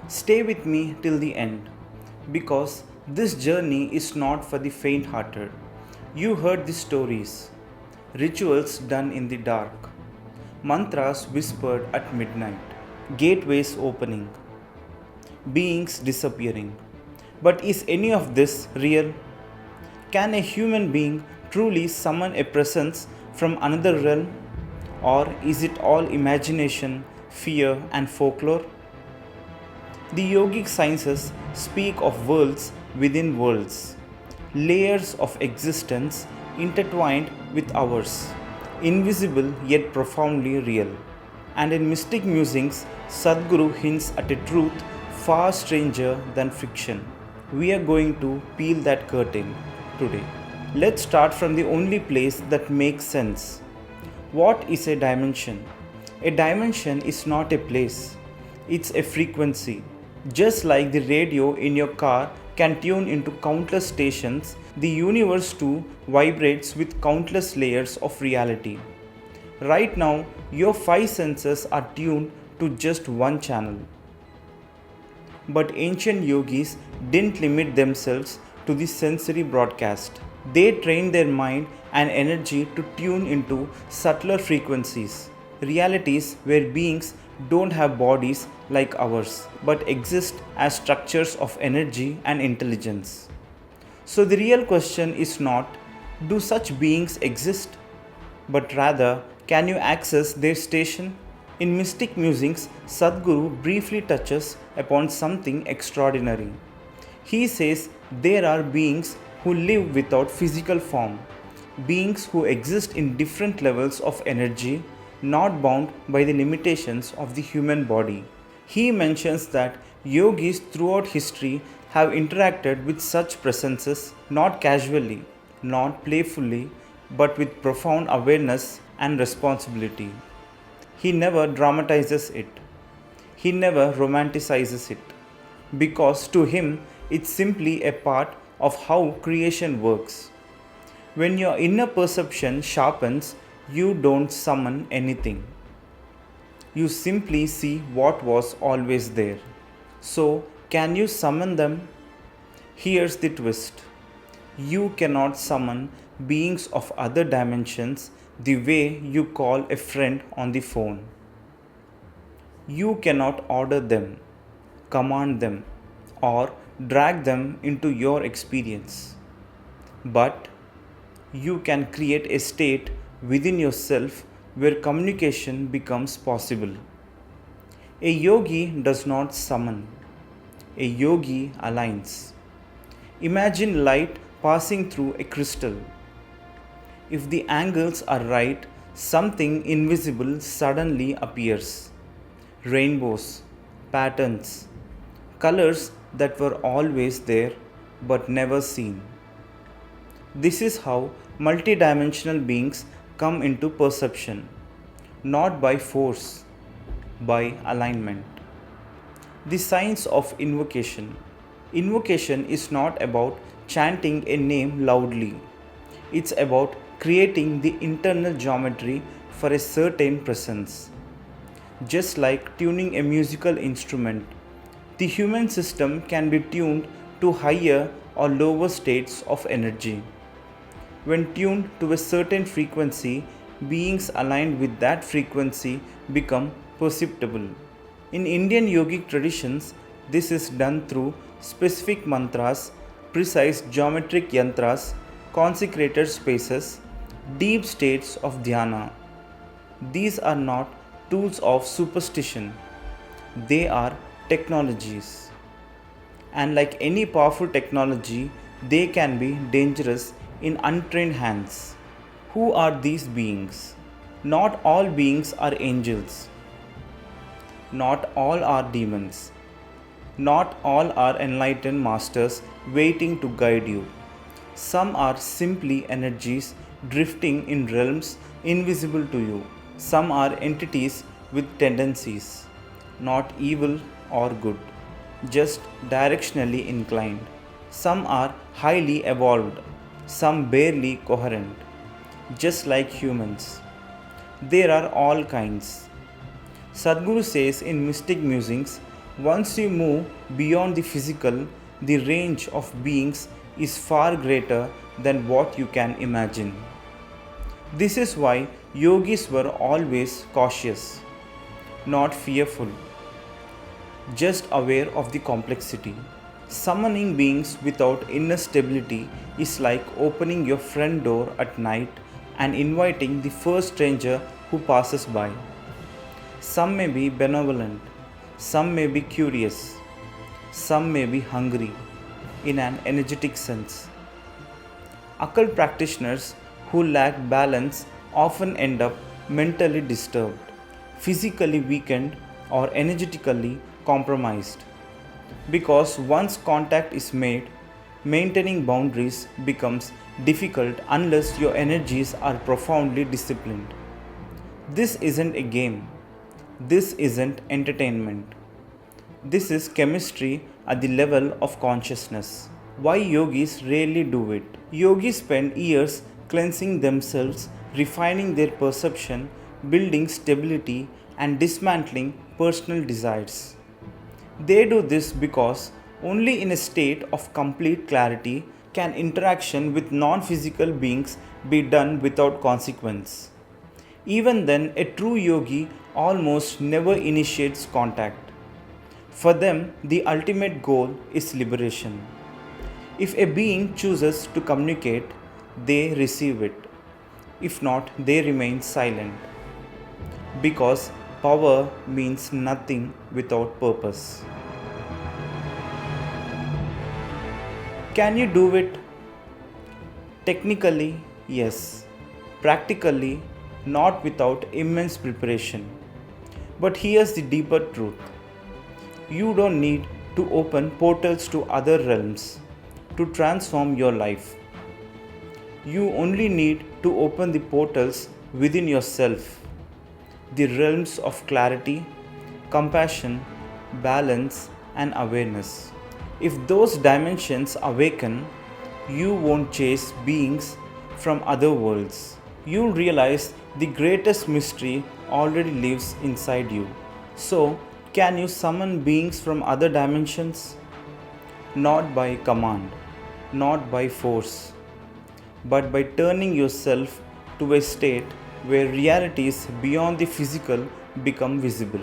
Stay with me till the end because this journey is not for the faint hearted. You heard the stories, rituals done in the dark, mantras whispered at midnight, gateways opening, beings disappearing. But is any of this real? Can a human being truly summon a presence from another realm? Or is it all imagination, fear, and folklore? The yogic sciences speak of worlds within worlds, layers of existence intertwined with ours, invisible yet profoundly real. And in mystic musings, Sadhguru hints at a truth far stranger than fiction. We are going to peel that curtain today. Let's start from the only place that makes sense. What is a dimension? A dimension is not a place, it's a frequency. Just like the radio in your car can tune into countless stations, the universe too vibrates with countless layers of reality. Right now, your five senses are tuned to just one channel. But ancient yogis didn't limit themselves to the sensory broadcast. They trained their mind and energy to tune into subtler frequencies, realities where beings don't have bodies like ours, but exist as structures of energy and intelligence. So the real question is not, do such beings exist? But rather, can you access their station? In Mystic Musings, Sadhguru briefly touches upon something extraordinary. He says there are beings who live without physical form, beings who exist in different levels of energy, not bound by the limitations of the human body. He mentions that yogis throughout history have interacted with such presences not casually, not playfully, but with profound awareness and responsibility. He never dramatizes it. He never romanticizes it. Because to him, it's simply a part of how creation works. When your inner perception sharpens, you don't summon anything. You simply see what was always there. So, can you summon them? Here's the twist. You cannot summon beings of other dimensions the way you call a friend on the phone. You cannot order them, command them, or drag them into your experience. But you can create a state within yourself where communication becomes possible. A yogi does not summon, a yogi aligns. Imagine light passing through a crystal. If the angles are right, something invisible suddenly appears. Rainbows, patterns, colors that were always there but never seen. This is how multidimensional beings come into perception, not by force, by alignment. The science of invocation. Invocation is not about chanting a name loudly, it's about creating the internal geometry for a certain presence. Just like tuning a musical instrument, the human system can be tuned to higher or lower states of energy. When tuned to a certain frequency, beings aligned with that frequency become perceptible. In Indian yogic traditions, this is done through specific mantras, precise geometric yantras, consecrated spaces, deep states of dhyana. These are not tools of superstition, they are technologies. And like any powerful technology, they can be dangerous in untrained hands. Who are these beings? Not all beings are angels. Not all are demons. Not all are enlightened masters waiting to guide you. Some are simply energies drifting in realms invisible to you. Some are entities with tendencies, not evil or good, just directionally inclined. Some are highly evolved, some barely coherent, just like humans. There are all kinds. Sadhguru says in Mystic Musings, Once you move beyond the physical, the range of beings is far greater than what you can imagine. This is why yogis were always cautious, not fearful, just aware of the complexity. Summoning beings without inner stability is like opening your front door at night and inviting the first stranger who passes by. Some may be benevolent, some may be curious, some may be hungry in an energetic sense. Occult practitioners who lack balance often end up mentally disturbed, physically weakened, or energetically compromised. Because once contact is made, maintaining boundaries becomes difficult unless your energies are profoundly disciplined. This isn't a game. This isn't entertainment. This is chemistry at the level of consciousness. Why yogis rarely do it? Yogis spend years cleansing themselves, refining their perception, building stability, and dismantling personal desires. They do this because only in a state of complete clarity can interaction with non physical beings be done without consequence. Even then, a true yogi almost never initiates contact. For them, the ultimate goal is liberation. If a being chooses to communicate, they receive it. If not, they remain silent. Because power means nothing without purpose. Can you do it? Technically, yes. Practically, not without immense preparation. But here's the deeper truth. You don't need to open portals to other realms to transform your life. You only need to open the portals within yourself, the realms of clarity, compassion, balance, and awareness. If those dimensions awaken, you won't chase beings from other worlds. You'll realize the greatest mystery already lives inside you. So, can you summon beings from other dimensions? Not by command, not by force, but by turning yourself to a state where realities beyond the physical become visible.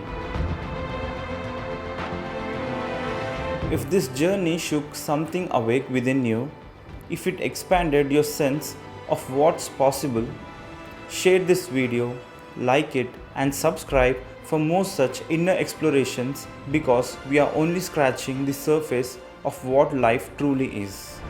If this journey shook something awake within you, if it expanded your sense of what's possible, share this video, like it, and subscribe for more such inner explorations because we are only scratching the surface of what life truly is.